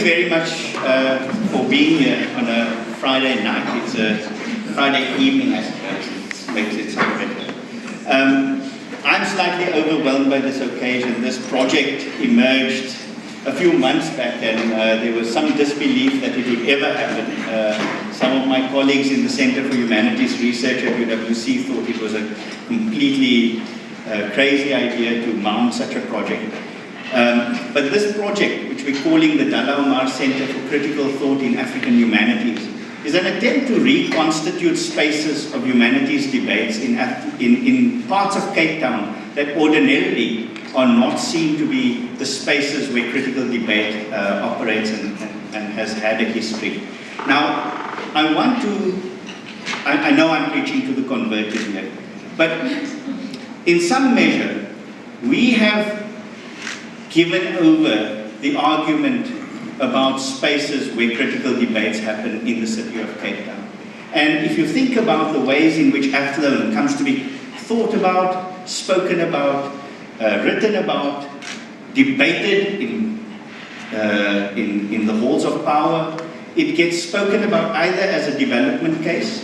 very much for being here on a Friday night. It's a Friday evening, I suppose. It makes it sound better. I'm slightly overwhelmed by this occasion. This project emerged a few months back, and there was some disbelief that it would ever happen. Some of my colleagues in the Center for Humanities Research at UWC thought it was a completely crazy idea to mount such a project. But this project, which we're calling the Dullah Omar Center for Critical Thought in African Humanities, is an attempt to reconstitute spaces of humanities debates in parts of Cape Town that ordinarily are not seen to be the spaces where critical debate operates and has had a history. Now, I know I'm preaching to the converted here, but in some measure, we have given over the argument about spaces where critical debates happen in the city of Cape Town. And if you think about the ways in which Athlone comes to be thought about, spoken about, written about, debated in the halls of power, it gets spoken about either as a development case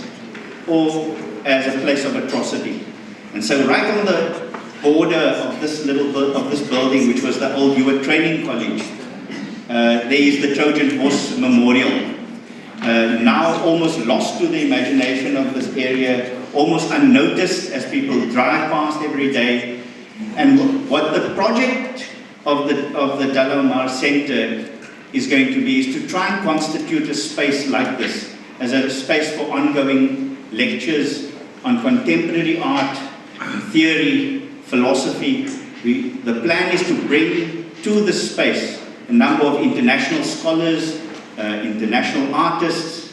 or as a place of atrocity. And so right on the border of this building, which was the old Hewitt Training College, there is the Trojan Horse Memorial, now almost lost to the imagination of this area, almost unnoticed as people drive past every day. And what the project of the Dullah Omar Center is going to be is to try and constitute a space like this, as a space for ongoing lectures on contemporary art, theory, philosophy. The plan is to bring to this space a number of international scholars, international artists,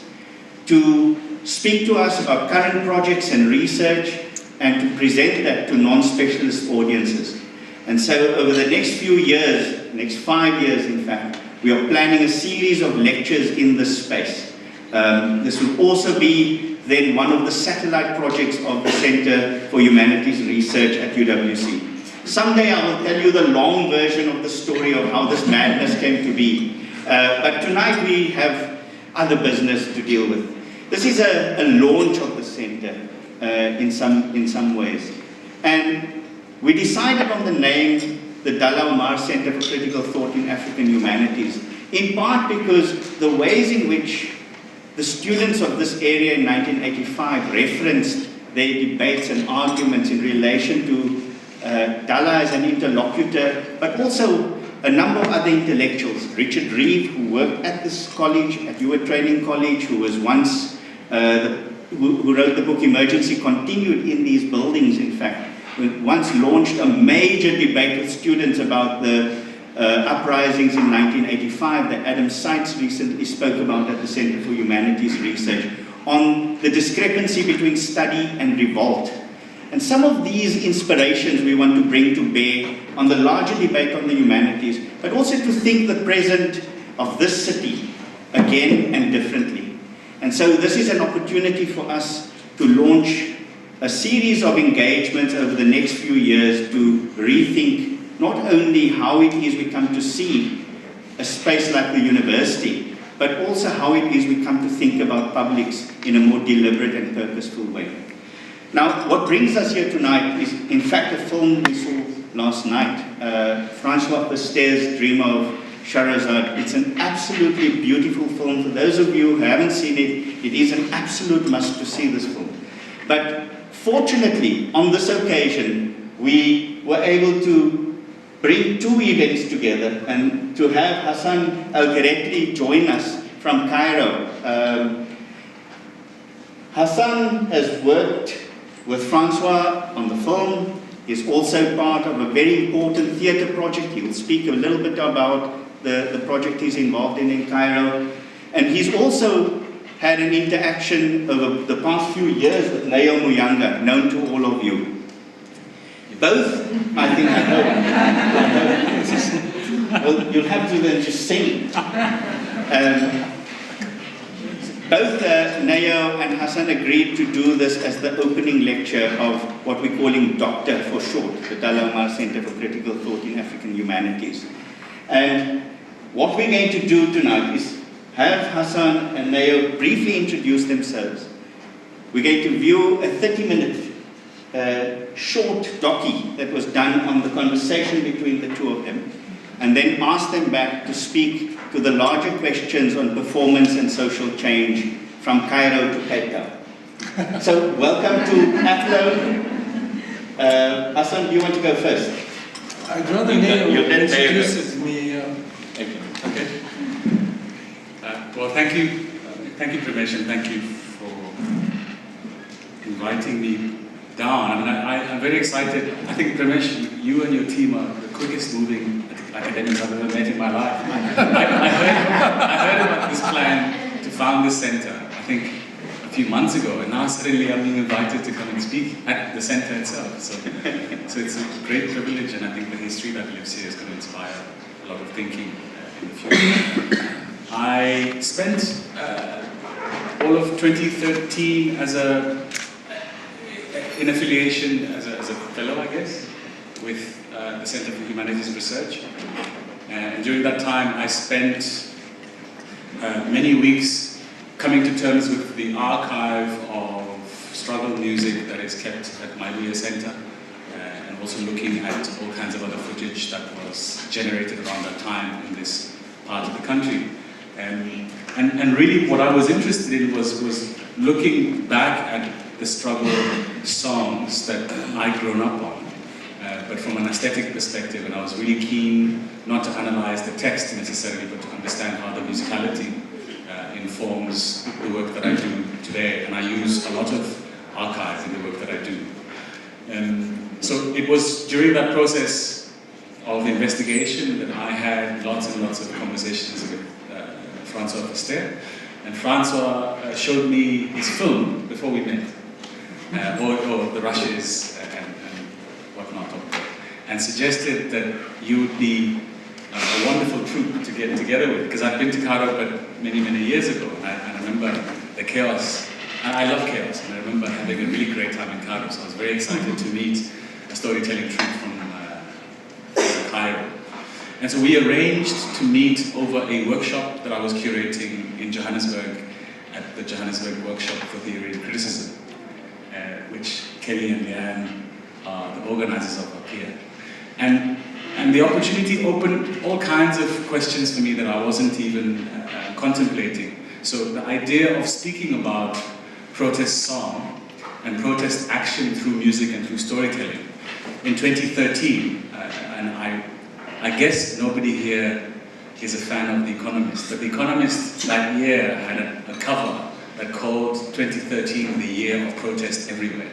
to speak to us about current projects and research, and to present that to non-specialist audiences. And so over the next few years, next 5 years in fact, we are planning a series of lectures in this space. This will also be then one of the satellite projects of the Center for Humanities Research at UWC. Someday I will tell you the long version of the story of how this madness came to be. But tonight we have other business to deal with. This is a launch of the center in some ways. And we decided on the name, the Dullah Omar Center for Critical Thought in African Humanities, in part because the ways in which the students of this area in 1985 referenced their debates and arguments in relation to Dullah as an interlocutor, but also a number of other intellectuals. Richard Reeve, who worked at this college, at Hewitt Training College, who was once, who wrote the book Emergency Continued in these buildings, in fact, once launched a major debate with students about the uprisings in 1985 that Adam Seitz recently spoke about at the Center for Humanities Research, on the discrepancy between study and revolt. And some of these inspirations we want to bring to bear on the larger debate on the humanities, but also to think the present of this city again and differently. And so this is an opportunity for us to launch a series of engagements over the next few years to rethink not only how it is we come to see a space like the university, but also how it is we come to think about publics in a more deliberate and purposeful way. Now, what brings us here tonight is, in fact, a film we saw last night, Francois Pasteur's Dream of Shahrazad. It's an absolutely beautiful film. For those of you who haven't seen it, it is an absolute must to see this film. But fortunately, on this occasion, we were able to bring two events together and to have Hassan El Geretly join us from Cairo. Hassan has worked with Francois on the film. He's also part of a very important theatre project. He will speak a little bit about the project he's involved in Cairo. And he's also had an interaction over the past few years with Neo Muyanga, known to all of you. Both, I think, well, you'll have to then just sing. Both Neo and Hassan agreed to do this as the opening lecture of what we're calling DOCCTAH for short, the Dullah Omar Center for Critical Thought in African Humanities. And what we're going to do tonight is have Hassan and Neo briefly introduce themselves. We're going to view a 30-minute short docu that was done on the conversation between the two of them, and then ask them back to speak to the larger questions on performance and social change from Cairo to Cape Town. So, welcome to Athlone. Hassan, do you want to go first? I'd rather Neo introduces me. Okay. Well, thank you, Pramesh, and thank you for inviting me down. I mean, I'm very excited. I think, Pramesh, you and your team are the quickest moving academics I've ever met in my life. I heard about this plan to found this center, I think, a few months ago, and now suddenly I'm being invited to come and speak at the center itself. So it's a great privilege, and I think the history that lives here is going to inspire a lot of thinking in the future. I spent all of 2013 in affiliation as a fellow, I guess, with the Center for Humanities Research. And during that time, I spent many weeks coming to terms with the archive of struggle music that is kept at my Dullah Center, and also looking at all kinds of other footage that was generated around that time in this part of the country. And really what I was interested in was looking back at the struggle songs that I'd grown up on, but from an aesthetic perspective, and I was really keen not to analyze the text necessarily, but to understand how the musicality informs the work that I do today, and I use a lot of archives in the work that I do. So it was during that process of investigation that I had lots and lots of conversations with Francois Pasteur, and Francois showed me his film before we met, or the rushes and whatnot, and suggested that you would be a wonderful troupe to get together with, because I'd been to Cairo but many, many years ago, and I remember the chaos, and I love chaos, and I remember having a really great time in Cairo, so I was very excited to meet a storytelling troupe from Cairo. And so we arranged to meet over a workshop that I was curating in Johannesburg at the Johannesburg Workshop for Theory and Criticism, which Kelly and Leanne are the organizers of up here. And the opportunity opened all kinds of questions for me that I wasn't even contemplating. So the idea of speaking about protest song and protest action through music and through storytelling in 2013, and I guess nobody here is a fan of The Economist, but The Economist that year had a cover that called 2013 the year of protest everywhere.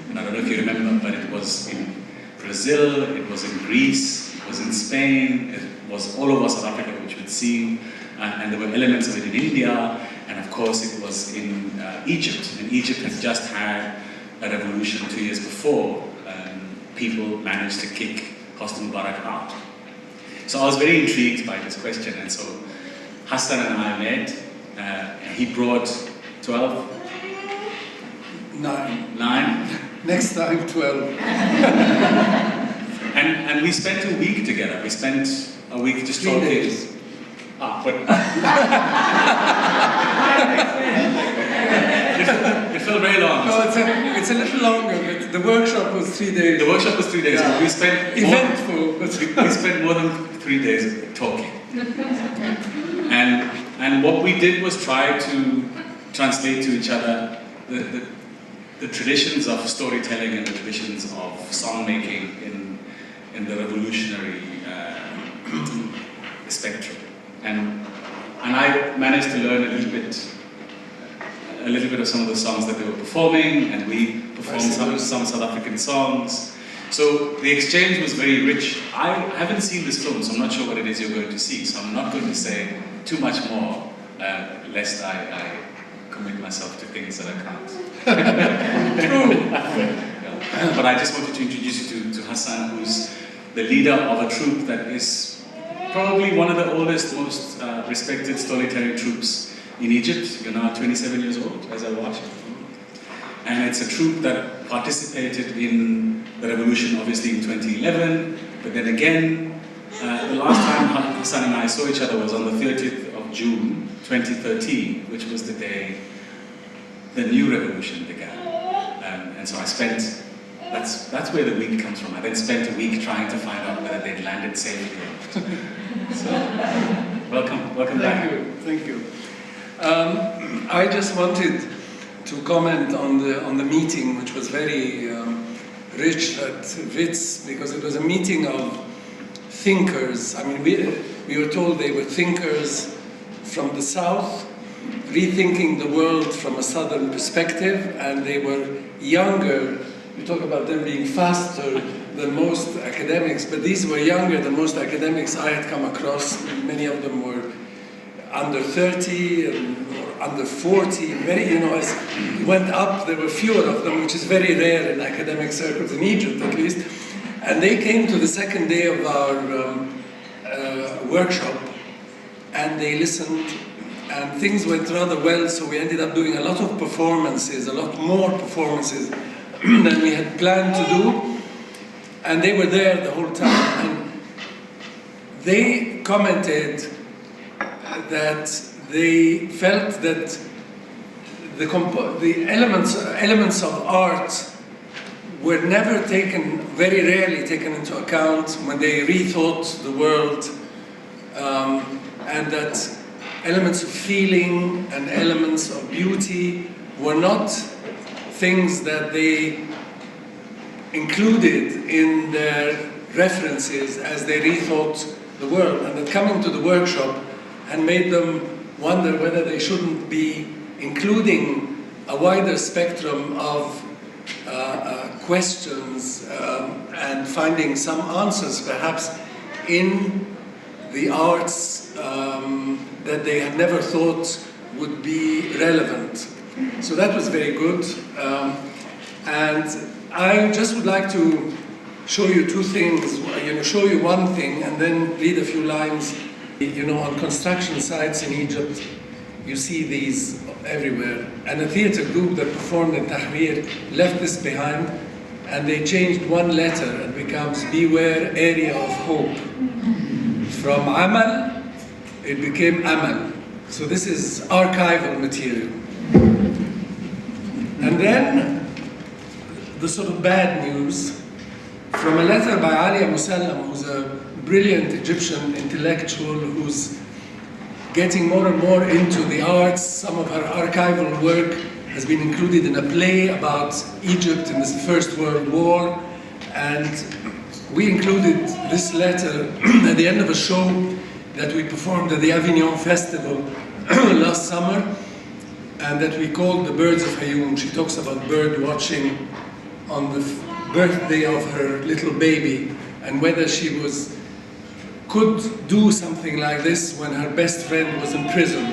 And I don't know if you remember, but it was in Brazil, it was in Greece, it was in Spain, it was all over South Africa, which we'd seen, and there were elements of it in India, and of course it was in Egypt. And Egypt had just had a revolution 2 years before. People managed to kick Hosni Mubarak out. So I was very intrigued by this question, and so Hassan and I met. He brought 12? 9. 9? Next time, 12. And we spent a week together. We spent a week just 3 talking. days. But it felt very long. No, it's a little longer, but the workshop was 3 days. The workshop was 3 days. Yeah. We spent eventful. We spent more than 3 days talking. And what we did was try to translate to each other the traditions of storytelling and the traditions of songmaking in the revolutionary spectrum. And I managed to learn a little bit of some of the songs that they were performing, and we performed some South African songs. So the exchange was very rich. I haven't seen this film, so I'm not sure what it is you're going to see, so I'm not going to say too much more, lest I commit myself to things that I can't. True. Yeah. But I just wanted to introduce you to Hassan, who's the leader of a troupe that is probably one of the oldest, most respected storytelling troupes in Egypt. You're now 27 years old, as I watch. And it's a troupe that participated in the revolution, obviously, in 2011, but then again, the last time Hassan and I saw each other was on the 30th of June 2013, which was the day the new revolution began. And so I spent, that's where the week comes from. I then spent a week trying to find out whether they'd landed safely or not. So, welcome back. Thank you. I just wanted to comment on the meeting, which was very rich at WITS, because it was a meeting of thinkers. I mean, we were told they were thinkers from the South, rethinking the world from a Southern perspective, and they were younger. You talk about them being faster than most academics, but these were younger than most academics I had come across. Many of them were under 30 or under 40. Many, as it went up, there were fewer of them, which is very rare in academic circles, in Egypt at least. And they came to the second day of our workshop, and they listened, and things went rather well, so we ended up doing a lot of performances, a lot more performances than we had planned to do, and they were there the whole time. And they commented that they felt that the elements of art were never taken, very rarely taken into account when they rethought the world, and that elements of feeling and elements of beauty were not things that they included in their references as they rethought the world, and that coming to the workshop and made them wonder whether they shouldn't be including a wider spectrum of questions and finding some answers perhaps in the arts that they had never thought would be relevant. So that was very good. And I just would like to show you two things, show you one thing and then read a few lines. On construction sites in Egypt, you see these everywhere. And a theatre group that performed in Tahrir left this behind, and they changed one letter and it becomes Beware Area of Hope. From Amal, it became Amal. So this is archival material. And then the sort of bad news from a letter by Alia Musallam, who's a brilliant Egyptian intellectual who's getting more and more into the arts. Some of her archival work has been included in a play about Egypt in the First World War, and we included this letter at the end of a show that we performed at the Avignon Festival last summer, and that we called The Birds of Hayoum. She talks about bird watching on the birthday of her little baby, and whether she could do something like this when her best friend was in prison.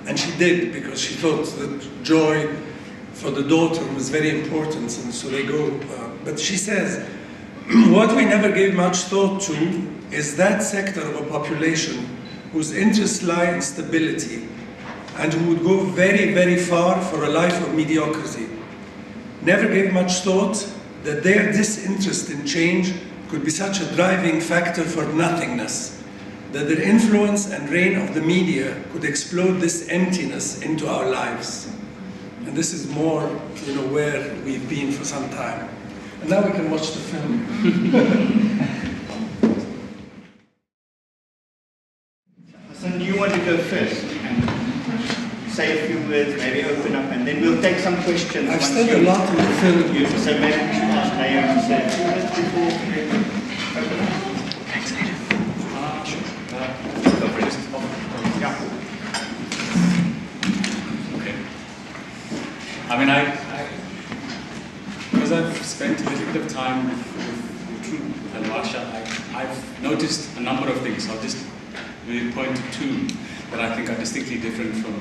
And she did, because she thought that joy for the daughter was very important, and so they go. But she says, what we never gave much thought to is that sector of a population whose interests lie in stability and who would go very, very far for a life of mediocrity. Never gave much thought that their disinterest in change could be such a driving factor for nothingness, that their influence and reign of the media could explode this emptiness into our lives. And this is more, where we've been for some time. And now we can watch the film. Hassan, do you want to go first and say a few words, maybe open up, and then we'll take some questions. I've said a lot in the film. So maybe we should ask Neo to say a few words before we open up. Thanks, Neo. Okay. I mean, because I've spent a little bit of time with Troupe and Warsha, I've noticed a number of things. I'll just really point to two that I think are distinctly different from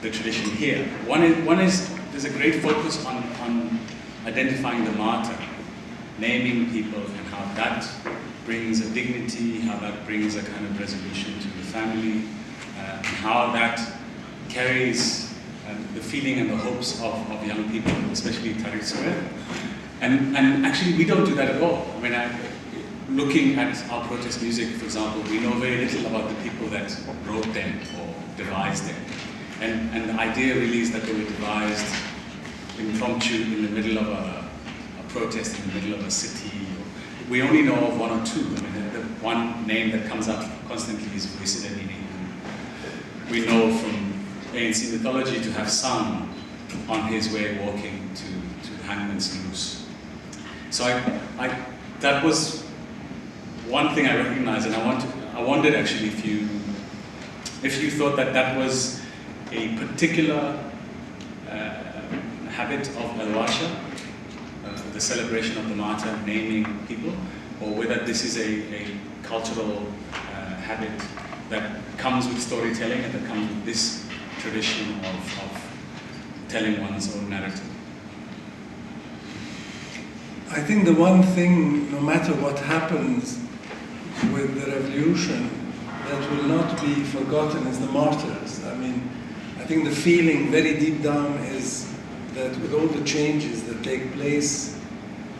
the tradition here. One is there's a great focus on identifying the martyr, naming people, and how that brings a dignity, how that brings a kind of resolution to the family, and how that carries the feeling and the hopes of young people, especially Tahrir Square. And actually, we don't do that at all. I mean, looking at our protest music, for example, we know very little about the people that wrote them or devised them. And the idea really is that they were devised impromptu in the middle of a protest, in the middle of a city. We only know of one or two. I mean, the one name that comes up constantly is Voisinini, who we know from ANC mythology to have sung on his way walking to the hangman's noose. So that was one thing I recognized, and I wondered actually if you thought that was a particular habit of El Warsha, the celebration of the martyr, naming people, or whether this is a cultural habit that comes with storytelling and that comes with this tradition of telling one's own narrative. I think the one thing, no matter what happens with the revolution, that will not be forgotten is the martyrs. I mean, I think the feeling very deep down is that with all the changes that take place,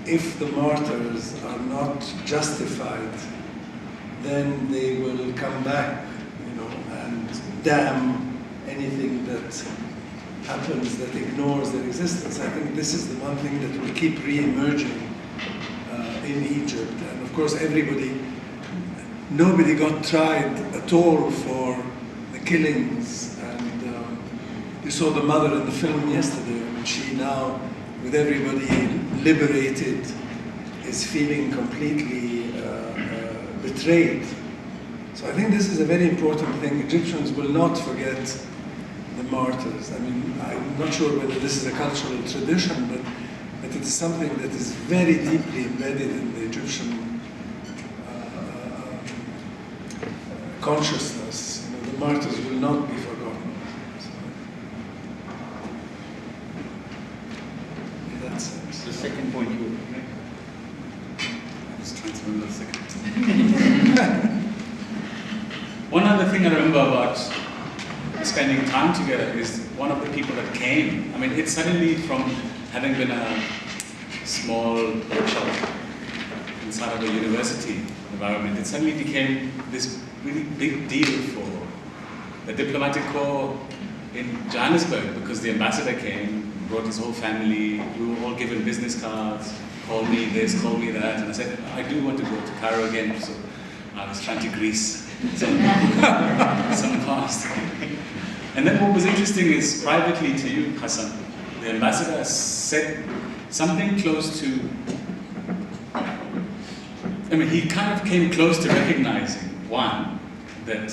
if the martyrs are not justified, then they will come back, and damn anything that happens that ignores their existence. I think this is the one thing that will keep re-emerging in Egypt. And of course, nobody got tried at all for the killings. And you saw the mother in the film yesterday, and she now, with everybody liberated, is feeling completely betrayed. So I think this is a very important thing. Egyptians will not forget the martyrs. I mean, I'm not sure whether this is a cultural tradition, but it is something that is very deeply embedded in the Egyptian consciousness. The martyrs will not be forgotten. So, in that sense. The second point you would make? I was trying to remember the second. One other thing I remember about spending time together is one of the people that came. I mean, it suddenly, from having been a small workshop inside of a university environment, it suddenly became this really big deal for the diplomatic corps in Johannesburg, because the ambassador came, brought his whole family, we were all given business cards, call me this, call me that, and I said, I do want to go to Cairo again, so I was trying to grease some past. And then what was interesting is, privately to you, Hassan, the ambassador said something close to, I mean, he kind of came close to recognizing, one, that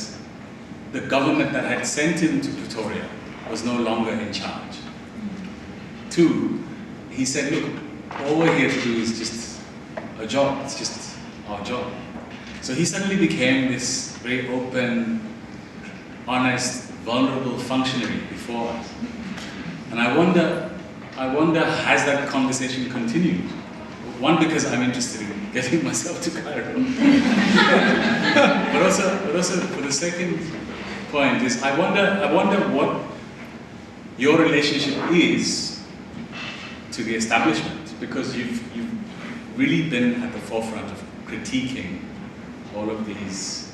the government that had sent him to Pretoria was no longer in charge. Two, he said, look, all we're here to do is just a job, it's just our job. So he suddenly became this very open, honest, vulnerable functionary before us. And I wonder, has that conversation continued? One, because I'm interested in getting myself to Cairo. but also for the second point is, I wonder what your relationship is to the establishment, because you've really been at the forefront of critiquing all of these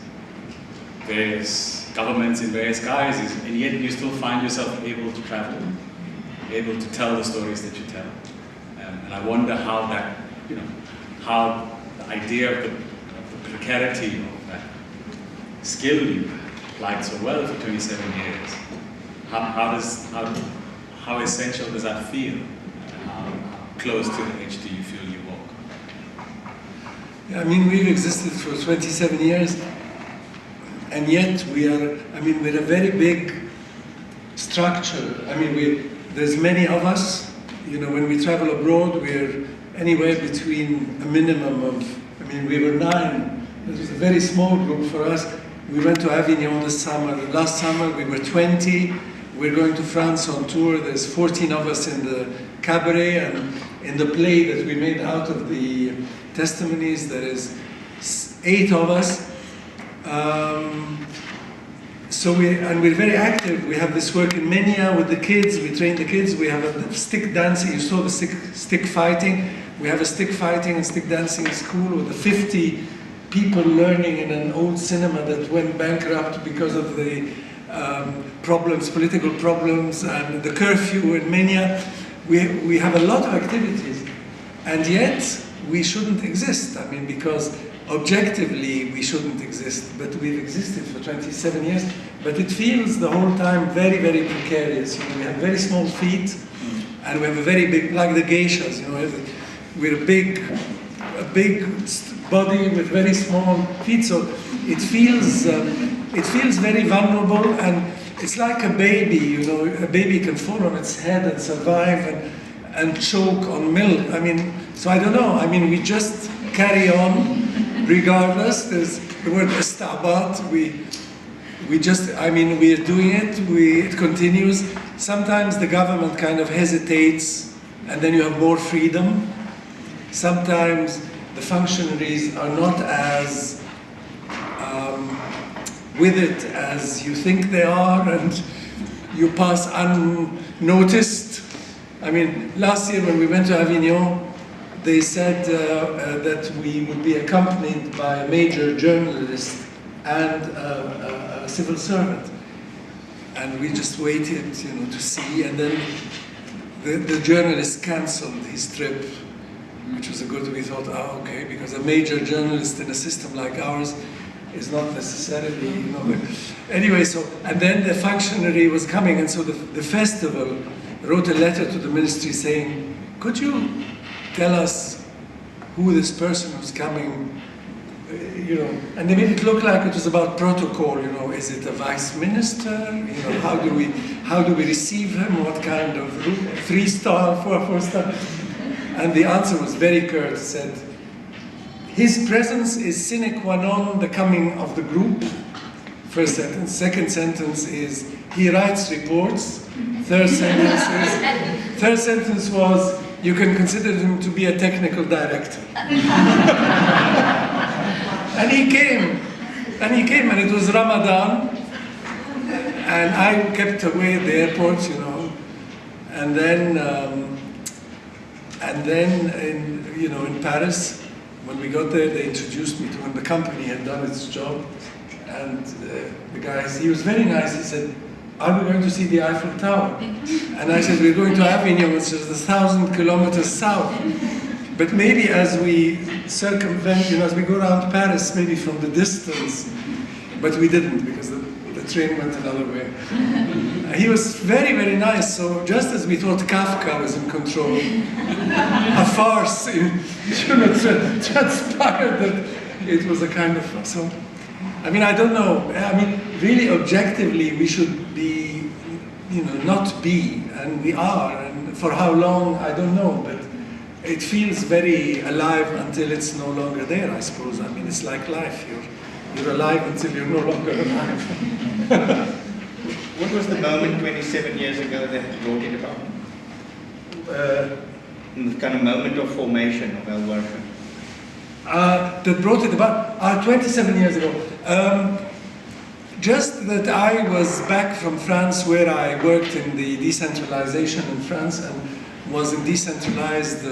various governments in various guises, and yet you still find yourself able to travel, able to tell the stories that you tell. And I wonder how that, how the idea of the precarity of that skill you applied so well for 27 years, how essential does that feel? How close to the edge do you feel you walk? Yeah, I mean, we've existed for 27 years, and yet we're a very big structure. I mean, there's many of us. When we travel abroad, we're anywhere between a minimum of, we were 9. It was a very small group for us. We went to Avignon this summer. Last summer, we were 20. We're going to France on tour. There's 14 of us in the cabaret, and in the play that we made out of the testimonies, there is 8 of us. We're very active. We have this work in Menia with the kids. We train the kids. We have a stick dancing. You saw the stick fighting. We have a stick fighting and stick dancing school with the 50 people learning in an old cinema that went bankrupt because of the problems, political problems, and the curfew in Mania. We have a lot of activities, and yet we shouldn't exist. I mean, because objectively we shouldn't exist, but we've existed for 27 years. But it feels the whole time very, very precarious. You know, we have very small feet, and we have a very big, like the geishas. You know, we're a big body with very small feet. So it feels very vulnerable, and it's like a baby. You know, a baby can fall on its head and survive and choke on milk. I mean, so I don't know. I mean, we just carry on regardless. There's the word istabat. We just, I mean, we are doing it. It continues. Sometimes the government kind of hesitates, and then you have more freedom. Sometimes the functionaries are not as with it as you think they are, and you pass unnoticed. I mean, last year when we went to Avignon, they said that we would be accompanied by a major journalist and a civil servant. And we just waited, you know, to see, and then the journalist cancelled his trip, which was a good, we thought, oh, okay, because a major journalist in a system like ours is not necessarily, you know. Anyway, so, and then the functionary was coming, and so the festival wrote a letter to the ministry saying, could you tell us who this person who's coming, you know, and they made it look like it was about protocol, you know, is it a vice minister, you know, how do we receive him, what kind of 3-star, 4-star, and the answer was very curt, said, his presence is sine qua non the coming of the group, first sentence. Second sentence is, he writes reports. Third sentence was, you can consider him to be a technical director. And he came, and it was Ramadan, and I kept away at the airport, you know, and then in Paris, when we got there, they introduced me to when the company had done its job, and the guy, he was very nice. He said, are we going to see the Eiffel Tower? And I said, we're going to Avignon, which is 1,000 kilometers south. But maybe as we circumvent, you know, as we go around Paris, maybe from the distance, but we didn't, because the train went another way. He was very, very nice. So just as we thought Kafka was in control, a farce, transpired that it was a kind of, so, I mean, I don't know. I mean, really objectively, we should be, you know, not be, and we are, and for how long, I don't know, but it feels very alive until it's no longer there, I suppose. I mean, it's like life. You're alive until you're no longer alive. What was the moment 27 years ago that brought it about? The kind of moment of formation of El Warsha? That brought it about 27 years ago. Just that I was back from France, where I worked in the decentralization in France and was in decentralized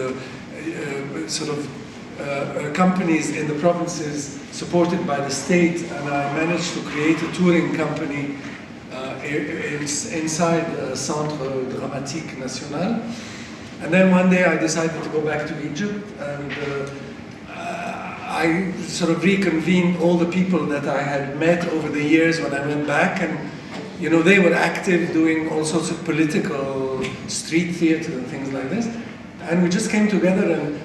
companies in the provinces supported by the state, and I managed to create a touring company inside Centre Dramatique National. And then one day I decided to go back to Egypt, and I sort of reconvened all the people that I had met over the years when I went back, and you know, they were active doing all sorts of political street theater and things like this. And we just came together, and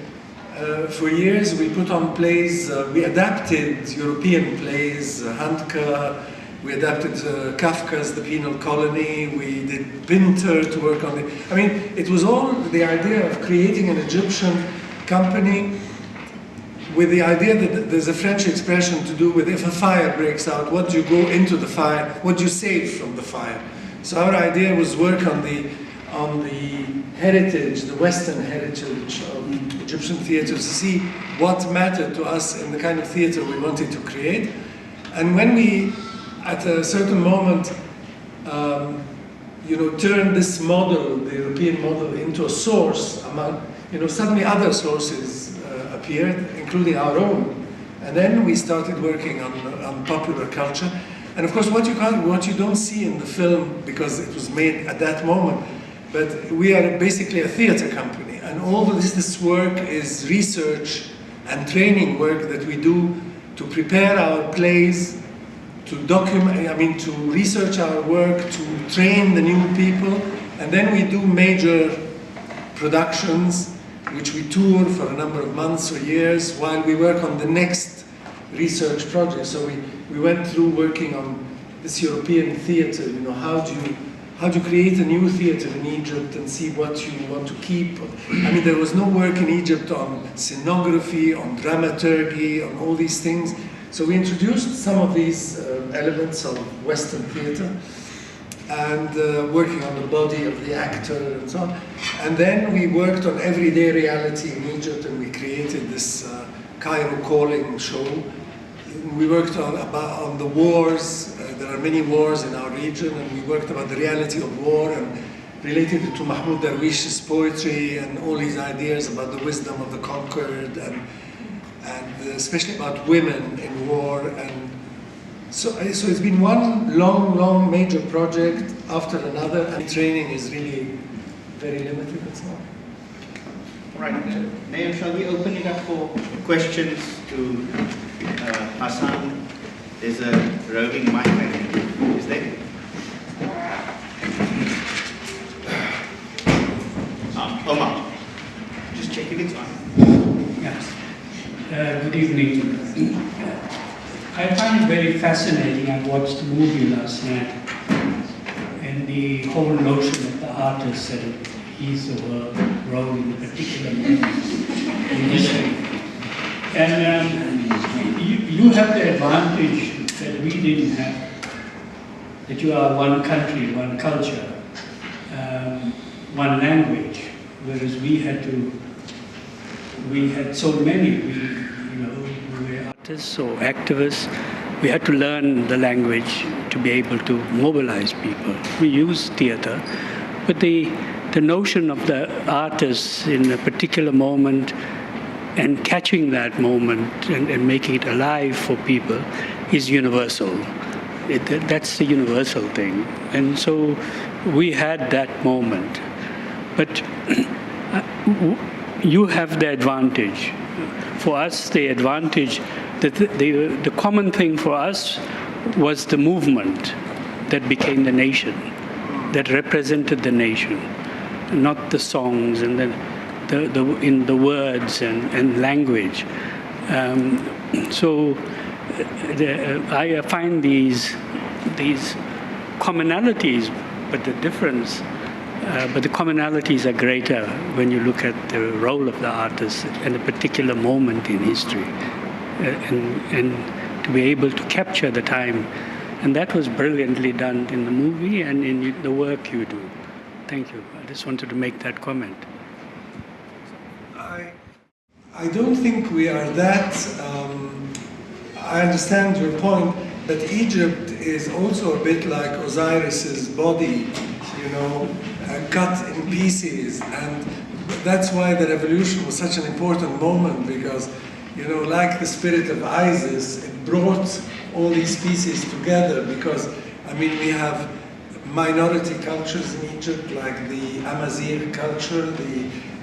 for years we put on plays, we adapted European plays, Handke, we adapted Kafka's The Penal Colony, we did Pinter to work on it. I mean, it was all the idea of creating an Egyptian company with the idea that there's a French expression to do with if a fire breaks out, what do you go into the fire, what do you save from the fire? So our idea was work on the heritage, the Western heritage of Egyptian theatre, to see what mattered to us in the kind of theatre we wanted to create. And when we, at a certain moment, you know, turned this model, the European model, into a source among, you know, suddenly other sources appeared, including our own. And then we started working on popular culture. And of course, what you don't see in the film, because it was made at that moment, but we are basically a theater company, and all of this work is research and training work that we do to prepare our plays, to document, to research our work, to train the new people, and then we do major productions, which we tour for a number of months or years while we work on the next research project. So we went through working on this European theater, how do you create a new theater in Egypt and see what you want to keep. There was no work in Egypt on scenography, on dramaturgy, on all these things. So we introduced some of these elements of Western theater and working on the body of the actor and so on. And then we worked on everyday reality in Egypt, and we created this Cairo Calling show. We worked on the wars. There are many wars in our region, and we worked about the reality of war and related it to Mahmoud Darwish's poetry and all his ideas about the wisdom of the conquered and especially about women in war. And so it's been one long major project after another, and training is really very limited and so on. Right. Neo, shall we open it up for questions to Hassan? There's a roving mic, I think. Is there? Omar. Just checking it's on. Yes. Good evening. I find it very fascinating. I watched the movie last night, and the whole notion of the artist and his or her role in a particular moment in history. And you have the advantage that we didn't have, that you are one country, one culture, one language, whereas we had so many. We were artists or activists. We had to learn the language to be able to mobilize people. We use theater, but the notion of the artist in a particular moment and catching that moment and making it alive for people is universal. That's the universal thing. And so we had that moment. But you have the advantage. For us, the advantage, the common thing for us was the movement that became the nation, that represented the nation, not the songs and in the words and language. So I find these commonalities, but the commonalities are greater when you look at the role of the artist in a particular moment in history, and to be able to capture the time. And that was brilliantly done in the movie and in the work you do. Thank you. I just wanted to make that comment. I don't think we are that. I understand your point, but Egypt is also a bit like Osiris's body, cut in pieces, and that's why the revolution was such an important moment, because, like the spirit of Isis, it brought all these pieces together, because, we have minority cultures in Egypt, like the Amazigh culture,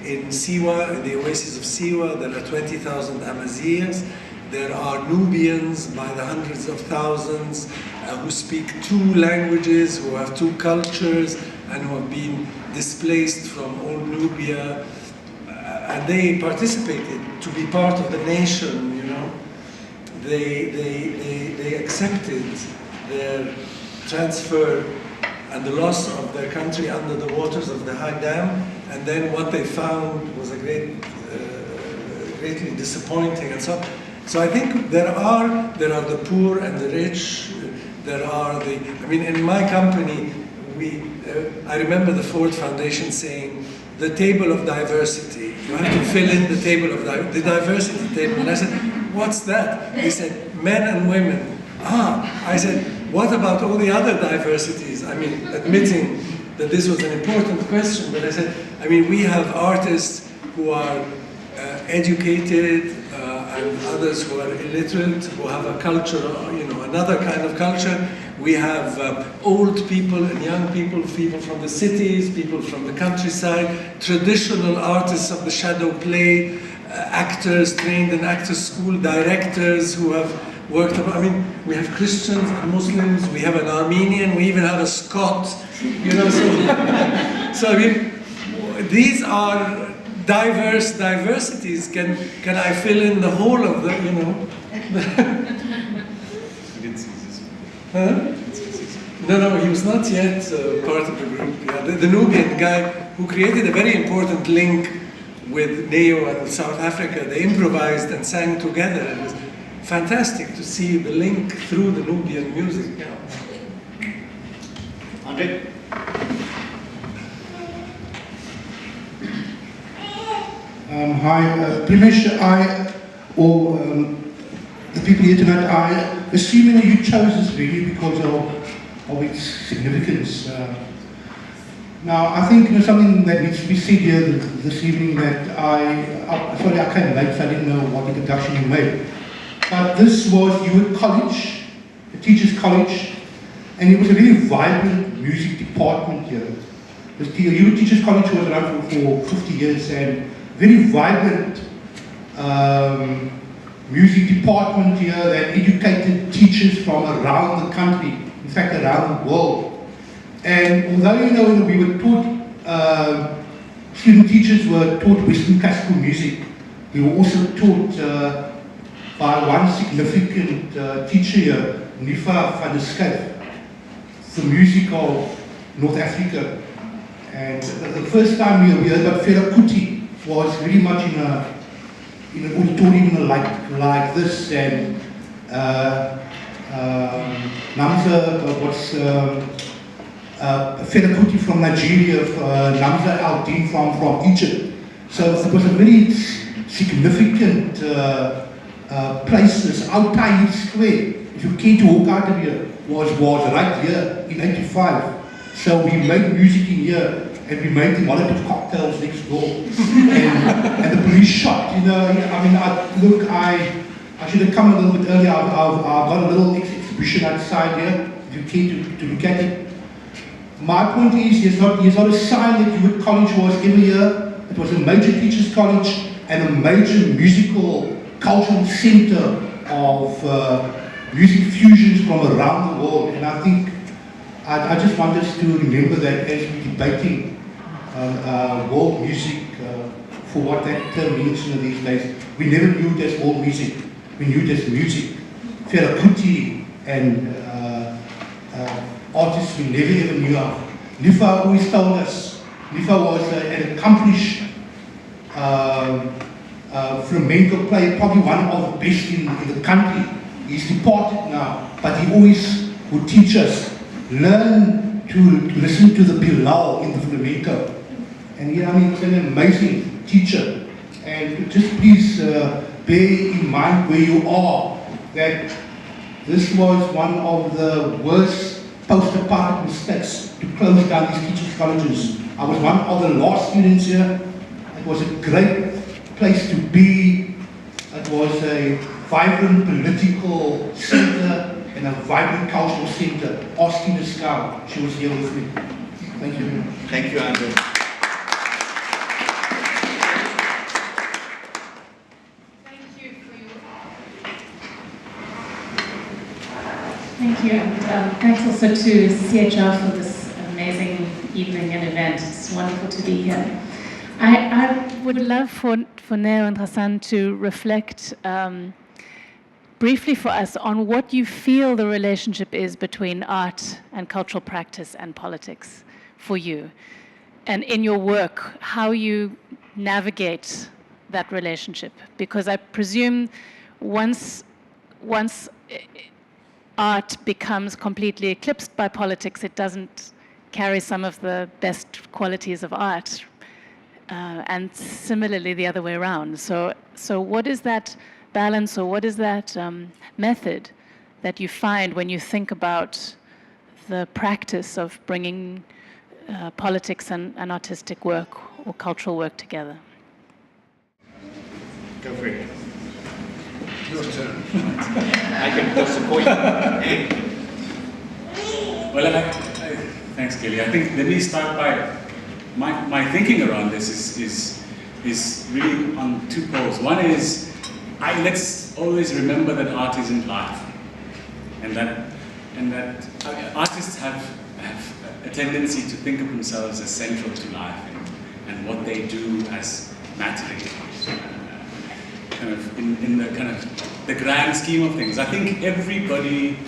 in Siwa, in the oasis of Siwa, there are 20,000 Amazighs. There are Nubians by the hundreds of thousands who speak two languages, who have two cultures, and who have been displaced from old Nubia. And they participated to be part of the nation, They accepted their transfer and the loss of their country under the waters of the High Dam, and then what they found was greatly disappointing and so on. So I think there are the poor and the rich. There are in my company, I remember the Ford Foundation saying, the table of diversity. You have to fill in the table of the diversity table. And I said, what's that? He said, men and women. I said, what about all the other diversities? Admitting that this was an important question, but I said, we have artists who are educated, and others who are illiterate, who have a culture, another kind of culture. We have old people and young people, people from the cities, people from the countryside, traditional artists of the shadow play, actors trained in actors school, directors who have worked. We have Christians and Muslims, we have an Armenian, we even have a Scot. So these are diverse diversities. Can I fill in the whole of the, Huh? No, he was not yet part of the group. Yeah, the Nubian guy who created a very important link with Neo and South Africa. They improvised and sang together. It was fantastic to see the link through the Nubian music. Yeah. Andre? Hi, Primesh, the people here tonight, I assuming that you chose this venue because of its significance. Now, I think something that needs to be said here this evening that sorry, I came late, so I didn't know what introduction you made. But this was Hewitt College, a teacher's college, and it was a very vibrant music department here. The Hewitt Teachers College was around for 50 years and very vibrant music department here that educated teachers from around the country, in fact around the world. And although we were taught, student teachers were taught Western classical music, we were also taught by one significant teacher here, Nifa van der Schuyf, the music of North Africa. And the first time we heard about Fela Kuti was very much in an auditorium like this, and Namza, Fela Kuti from Nigeria, Namza al-Din from Egypt. So it was a very significant place. This Altai Square, if you came to walk out of here, was right here in 85. So we made music in here, and we made the Molotov cocktails next door. and the police shot, I should have come a little bit earlier. I've got a little exhibition outside here, if you care to look at it. My point is, there's not a sign that Hewitt College was every year. It was a major teachers' college and a major musical, cultural center of music fusions from around the world. And I think I just want us to remember that as we're debating world music, for what that term means these days. We never knew it as world music. We knew it as music. Fela Kuti and artists we never ever knew of. Nifa always told us, Nifa was an accomplished flamenco player, probably one of the best in the country. He's departed now, but he always would teach us, learn to listen to the Bilal in the flamenco. And he was an amazing teacher. And just please bear in mind where you are, that this was one of the worst post-apartheid mistakes to close down these teachers' colleges. I was one of the last students here. It was a great place to be. It was a vibrant political center and a vibrant cultural center. Ask Tina Scout, she was here with me. Thank you. Thank you, Andrew. Thank you, and thanks also to CHR for this amazing evening and event. It's wonderful to be here. I would love for Neo and Hassan to reflect briefly for us on what you feel the relationship is between art and cultural practice and politics for you, and in your work, how you navigate that relationship. Because I presume once art becomes completely eclipsed by politics, it doesn't carry some of the best qualities of art, and similarly the other way around. So what is that balance, or what is that method that you find when you think about the practice of bringing politics and artistic work or cultural work together? Go for it. Your turn. I can disappoint you. Well, thanks, Kelly. I think let me start by my thinking around this is really on two poles. One is let's always remember that art isn't life, and that artists have a tendency to think of themselves as central to life and what they do as mattering, kind of in the kind of the grand scheme of things. I think everybody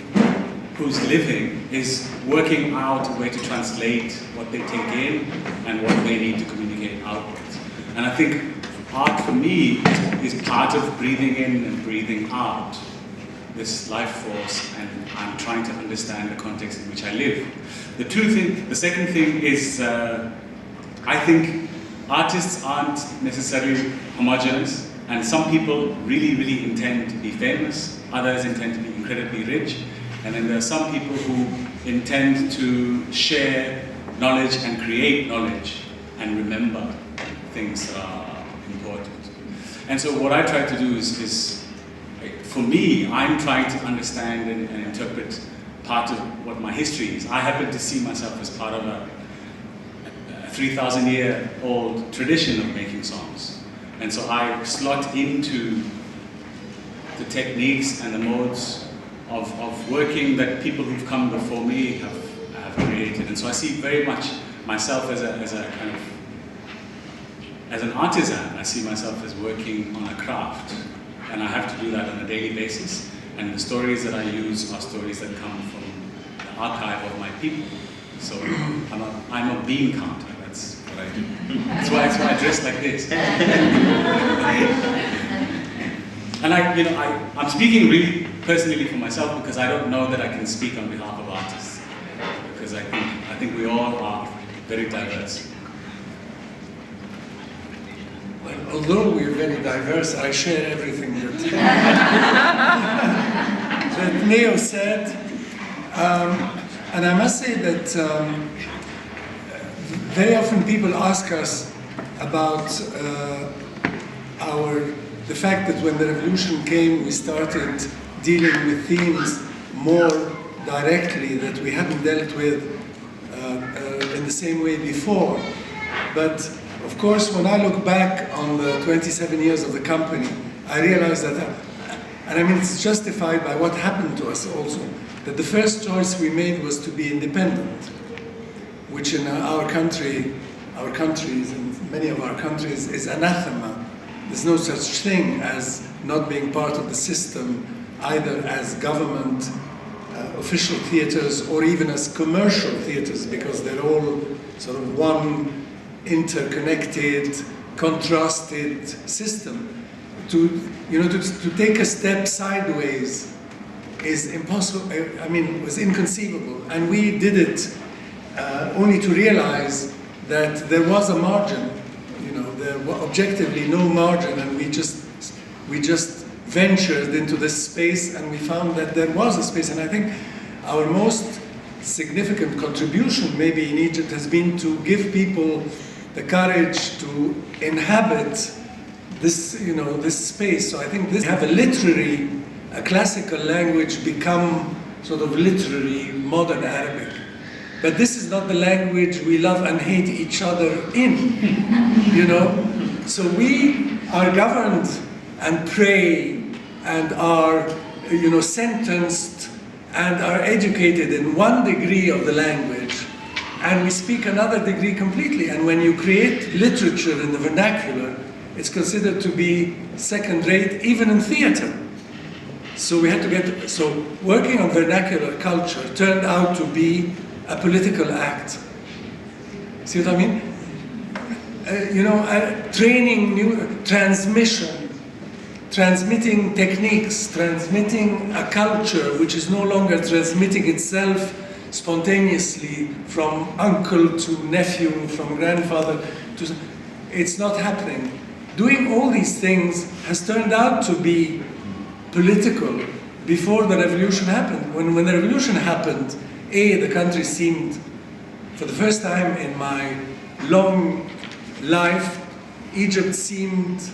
who's living is working out a way to translate what they take in and what they need to communicate outwards. And I think art for me is part of breathing in and breathing out this life force, and I'm trying to understand the context in which I live. The second thing is I think artists aren't necessarily homogeneous, and some people really, really intend to be famous, others intend to be incredibly rich, and then there are some people who intend to share knowledge and create knowledge and remember things that are important. And so what I try to do is for me, I'm trying to understand and interpret part of what my history is. I happen to see myself as part of a 3,000-year-old tradition of making songs. And so I slot into the techniques and the modes of working that people who've come before me have created. And so I see very much myself as a kind of, as an artisan. I see myself as working on a craft. And I have to do that on a daily basis. And the stories that I use are stories that come from the archive of my people. So I'm a bean counter. That's what I do. That's why I dress like this. And I'm speaking really personally for myself because I don't know that I can speak on behalf of artists. Because I think we all are very diverse. Well, although we're very diverse, I share everything that Neo said. And I must say that very often people ask us about the fact that when the revolution came, we started dealing with themes more directly that we hadn't dealt with in the same way before. But of course, when I look back on the 27 years of the company, I realize that, and I mean it's justified by what happened to us also, that the first choice we made was to be independent, which in our countries, in many of our countries, is anathema. There's no such thing as not being part of the system, either as government, official theaters, or even as commercial theaters, because they're all sort of one interconnected, contrasted system. To take a step sideways is impossible. I mean, it was inconceivable, and we did it only to realize that there was a margin. There was objectively no margin, and we just ventured into this space, and we found that there was a space. And I think our most significant contribution, maybe in Egypt, has been to give people the courage to inhabit this, this space. So I think this have a classical language become sort of literary modern Arabic. But this is not the language we love and hate each other in, So we are governed and pray and are, sentenced and are educated in one degree of the language, and we speak another degree completely. And when you create literature in the vernacular, it's considered to be second-rate, even in theater. So we had to so working on vernacular culture turned out to be a political act. See what I mean? Training, transmitting techniques, transmitting a culture which is no longer transmitting itself spontaneously from uncle to nephew, from grandfather to... It's not happening. Doing all these things has turned out to be political before the revolution happened. When the revolution happened, the country seemed, for the first time in my long life, Egypt seemed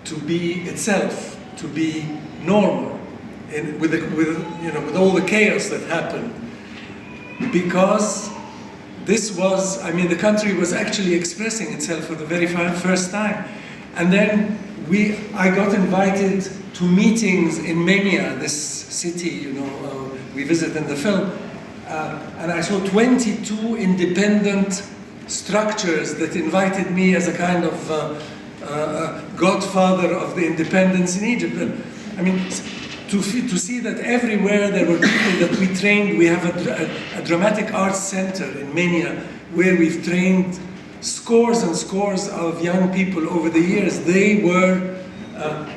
to be itself. to be normal with all the chaos that happened, because this was, I mean, the country was actually expressing itself for the very first time. And then I got invited to meetings in Menia, this city, we visit in the film, and I saw 22 independent structures that invited me as a kind of godfather of the independence in Egypt. And, I mean, to see that everywhere there were people that we trained. We have a dramatic arts center in Menia where we've trained scores and scores of young people over the years. They were,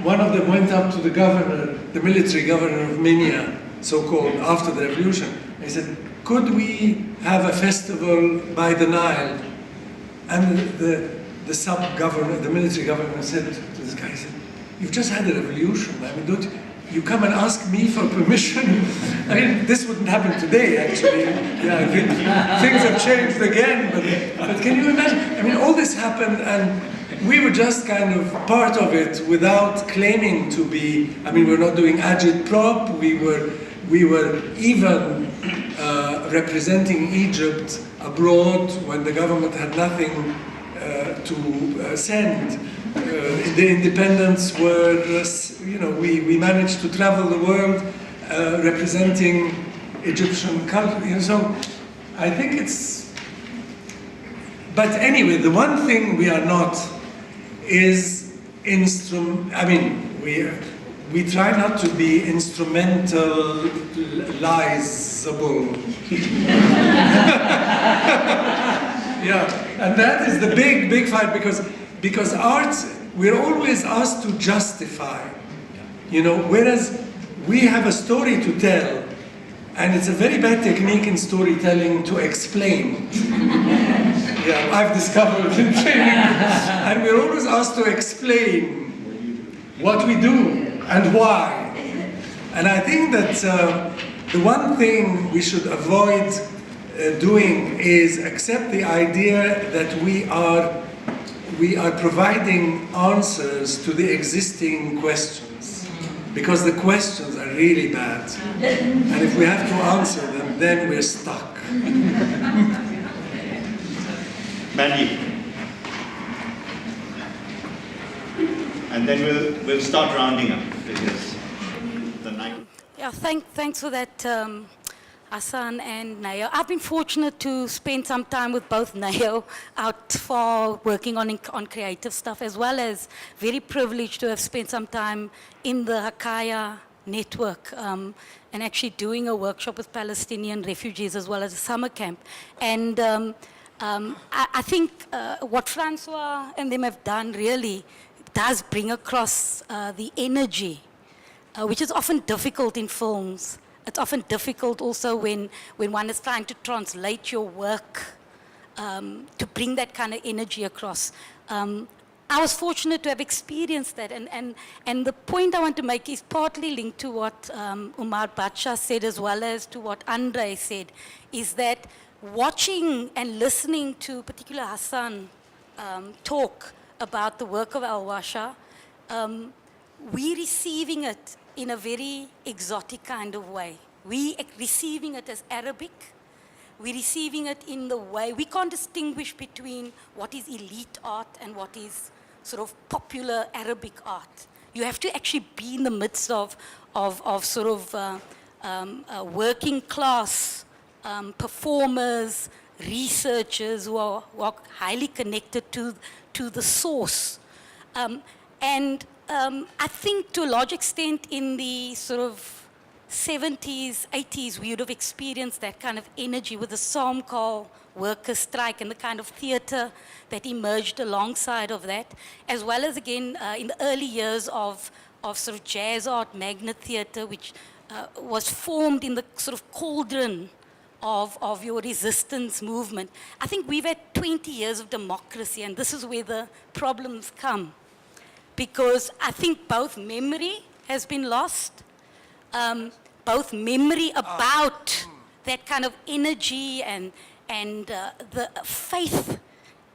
one of them went up to the governor, the military governor of Menia, so-called, after the revolution. He said, could we have a festival by the Nile? And the sub-governor, the military governor said to this guy, he said, you've just had a revolution. I mean, don't you come and ask me for permission? I mean, this wouldn't happen today, actually. Yeah, I think things have changed again, but can you imagine? I mean, all this happened, and we were just kind of part of it without claiming to be. I mean, we're not doing agit-prop. We were even representing Egypt abroad when the government had nothing to send. The independents were, we managed to travel the world representing Egyptian culture. So I think it's. But anyway, the one thing we are not is I mean, we try not to be instrumentalizable. Yeah, and that is the big fight, because art, we're always asked to justify, whereas we have a story to tell, and it's a very bad technique in storytelling to explain. Yeah, I've discovered in training, and we're always asked to explain what we do and why. And I think that the one thing we should avoid doing is accept the idea that we are providing answers to the existing questions, because the questions are really bad, and if we have to answer them, then we're stuck. Mandy. And then we'll start rounding up, because the night. Yeah, thanks for that, Hassan and Neo. I've been fortunate to spend some time with both Neo out for working on creative stuff, as well as very privileged to have spent some time in the Hakaya network and actually doing a workshop with Palestinian refugees as well as a summer camp. And I think what Francois and them have done really does bring across the energy, which is often difficult in films. It's often difficult also when one is trying to translate your work to bring that kind of energy across. I was fortunate to have experienced that, and the point I want to make is partly linked to what Omar Bacha said, as well as to what Andre said, is that watching and listening to particular Hassan talk about the work of Al-Warsha, we're receiving it in a very exotic kind of way. We receiving it as Arabic. We're receiving it in the way, we can't distinguish between what is elite art and what is sort of popular Arabic art. You have to actually be in the midst of sort of working class performers, researchers who are highly connected to the source. I think to a large extent in the sort of 70s, 80s, we would have experienced that kind of energy with the Somkal workers' strike and the kind of theatre that emerged alongside of that, as well as again in the early years of sort of jazz art, magnet theatre, which was formed in the sort of cauldron of your resistance movement. I think we've had 20 years of democracy, and this is where the problems come. Because I think both memory has been lost, both memory about that kind of energy and the faith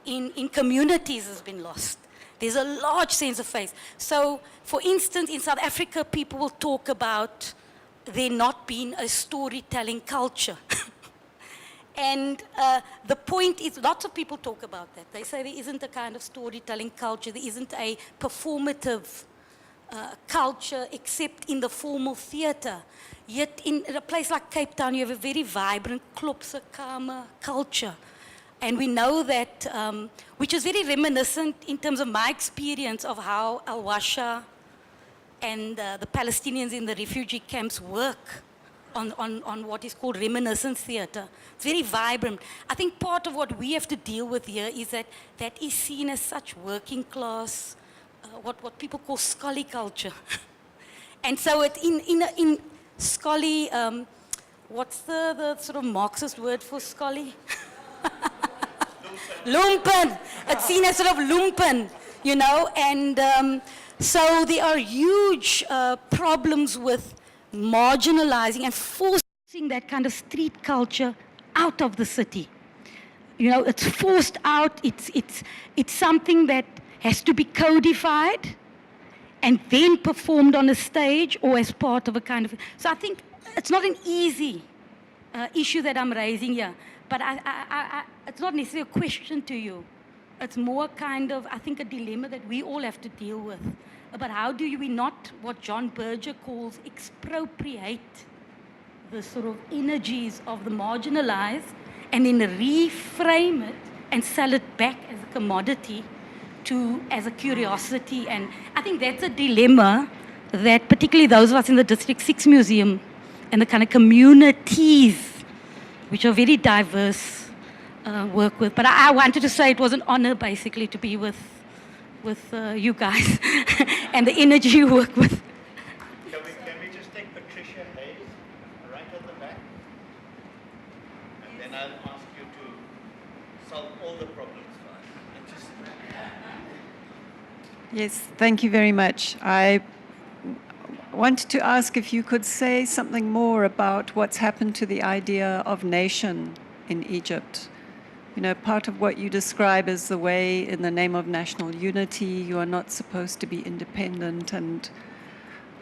in communities has been lost. There's a large sense of faith. So, for instance, in South Africa, people will talk about there not being a storytelling culture. And the point is, lots of people talk about that. They say there isn't a kind of storytelling culture, there isn't a performative culture except in the formal theatre. Yet in a place like Cape Town, you have a very vibrant Klopse Kamer culture. And we know that, which is very reminiscent in terms of my experience of how Al-Warsha and the Palestinians in the refugee camps work on what is called reminiscence theatre. It's very vibrant. I think part of what we have to deal with here is that that is seen as such working class, what people call scully culture. And so it, in scully, what's the sort of Marxist word for scully? Lumpen. It's seen as sort of lumpen, you know, and so there are huge problems with marginalizing and forcing that kind of street culture out of the city. You know, it's forced out, it's something that has to be codified and then performed on a stage or as part of a kind of, so I think it's not an easy issue that I'm raising here, but it's not necessarily a question to you. It's more kind of, I think, a dilemma that we all have to deal with. But how do we not, what John Berger calls, expropriate the sort of energies of the marginalized and then reframe it and sell it back as a commodity as a curiosity. And I think that's a dilemma that particularly those of us in the District 6 Museum and the kind of communities, which are very diverse, work with. But I wanted to say it was an honor basically to be with you guys and the energy you work with. Can we just take Patricia Hayes right at the back? And then I'll ask you to solve all the problems for us. Yes, thank you very much. I wanted to ask if you could say something more about what's happened to the idea of nation in Egypt. You know, part of what you describe is the way, in the name of national unity, you are not supposed to be independent and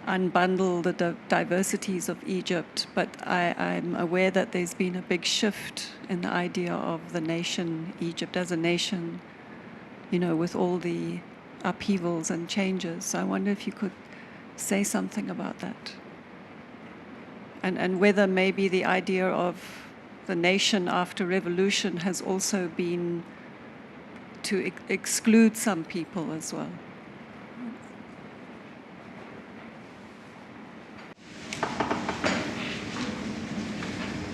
unbundle the diversities of Egypt. But I'm aware that there's been a big shift in the idea of the nation, Egypt as a nation, you know, with all the upheavals and changes. So I wonder if you could say something about that. And whether maybe the idea of the nation after revolution has also been to exclude some people as well.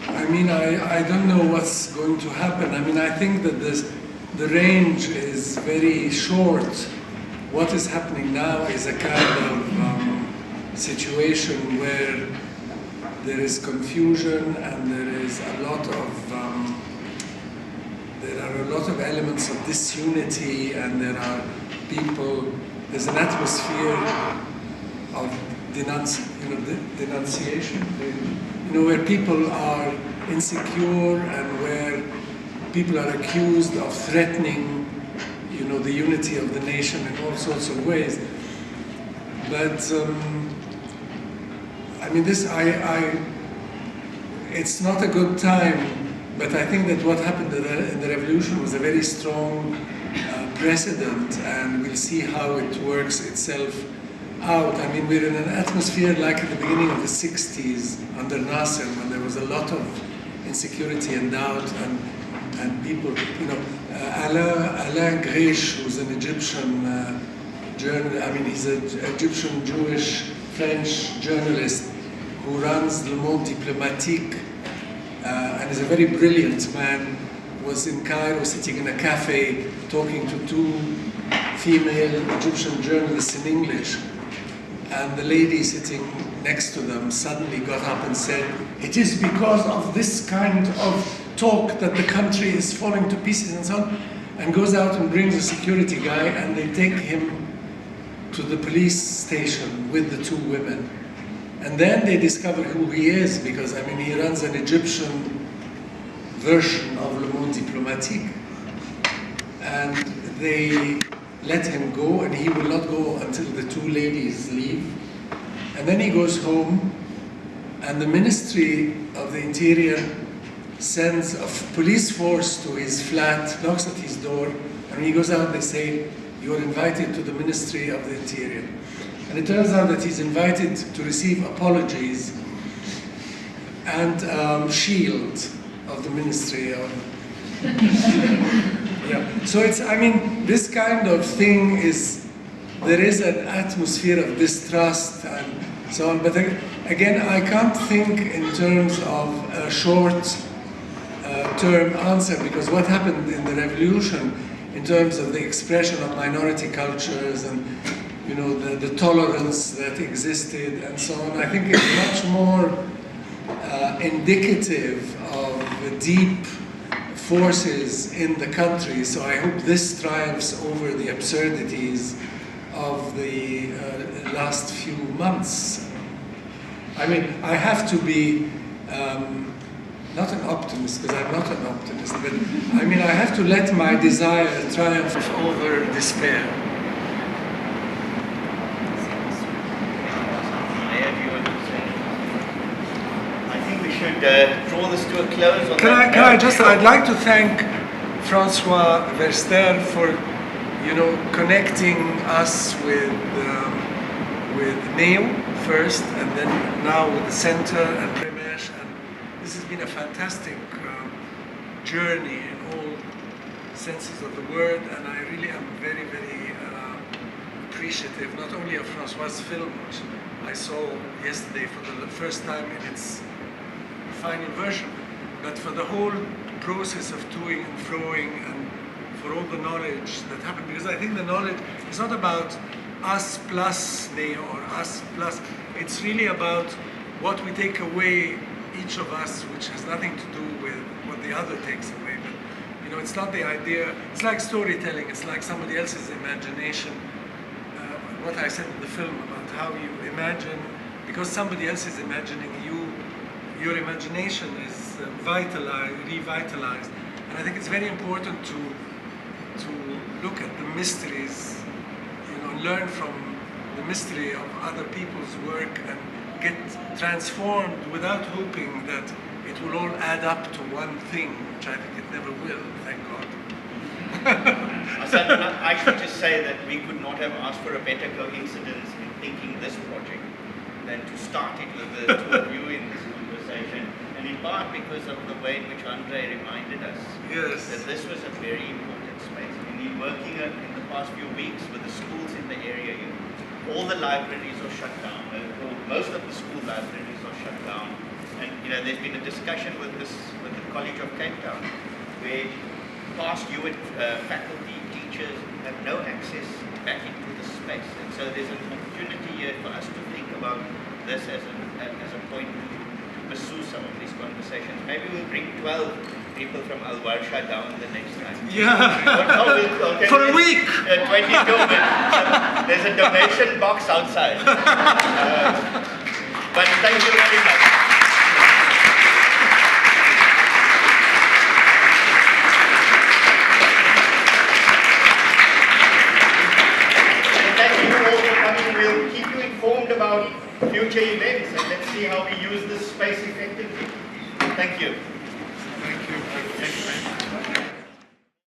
I mean, I don't know what's going to happen. I mean, I think that the range is very short. What is happening now is a kind of situation where there is confusion and there is a lot of there are a lot of elements of disunity, and there are people. There's an atmosphere of denunciation. You know, where people are insecure and where people are accused of threatening, you know, the unity of the nation in all sorts of ways. But I mean, it's not a good time, but I think that what happened in the revolution was a very strong precedent, and we'll see how it works itself out. I mean, we're in an atmosphere like at the beginning of the 60s under Nasser, when there was a lot of insecurity and doubt, and people, you know, Alain Grish, who's an Egyptian journalist, I mean, he's an Egyptian Jewish French journalist who runs Le Monde Diplomatique and is a very brilliant man, was in Cairo sitting in a cafe talking to two female Egyptian journalists in English, and the lady sitting next to them suddenly got up and said, "It is because of this kind of talk that the country is falling to pieces," and so on, and goes out and brings a security guy, and they take him to the police station with the two women. And then they discover who he is, because, I mean, he runs an Egyptian version of Le Monde Diplomatique. And they let him go, and he will not go until the two ladies leave. And then he goes home, and the Ministry of the Interior sends a police force to his flat, knocks at his door, and when he goes out, they say, "You are invited to the Ministry of the Interior." And it turns out that he's invited to receive apologies and shield of the Ministry of... Yeah. So it's, I mean, this kind of thing is, there is an atmosphere of distrust and so on, but again, I can't think in terms of a short-term answer, because what happened in the revolution in terms of the expression of minority cultures and, you know, the tolerance that existed and so on, I think is much more indicative of the deep forces in the country. So I hope this triumphs over the absurdities of the last few months. I mean, I have to be not an optimist, because I'm not an optimist, but I mean, I have to let my desire triumph over despair. I think we should draw this to a close. I'd like to thank Francois Verster for, you know, connecting us with Neo first, and then now with the center and Premesh, and this has been a fantastic journey in all senses of the word, and I really am very, very appreciative, not only of Francois' film, which I saw yesterday for the first time in its final version, but for the whole process of toing and froing, and for all the knowledge that happened, because I think the knowledge is not about us plus Neo or us plus, it's really about what we take away, each of us, which has nothing to do with what the other takes away. But, you know, it's not the idea, it's like storytelling, it's like somebody else's imagination. What I said in the film about how you imagine, because somebody else is imagining you, your imagination is revitalized. And I think it's very important to look at the mysteries, you know, learn from the mystery of other people's work and get transformed without hoping that it will all add up to one thing, which I think it never will, thank God. I should just say that we could not have asked for a better coincidence in thinking this project than to start it with the two of you in this conversation, and in part because of the way in which Andre reminded us that this was a very important space. I mean, working in the past few weeks with the schools in the area, all the libraries are shut down, most of the school libraries are shut down, and you know, there's been a discussion with the College of Cape Town, where past UIT faculty, teachers have no access back into the space, and so there's an opportunity here for us to think about this as a point to pursue some of these conversations. Maybe we'll bring 12 people from Warsha down the next time. Yeah, for a week. 22 minutes. There's a donation box outside. But thank you very much. We'll keep you informed about future events, and let's see how we use this space effectively. Thank you.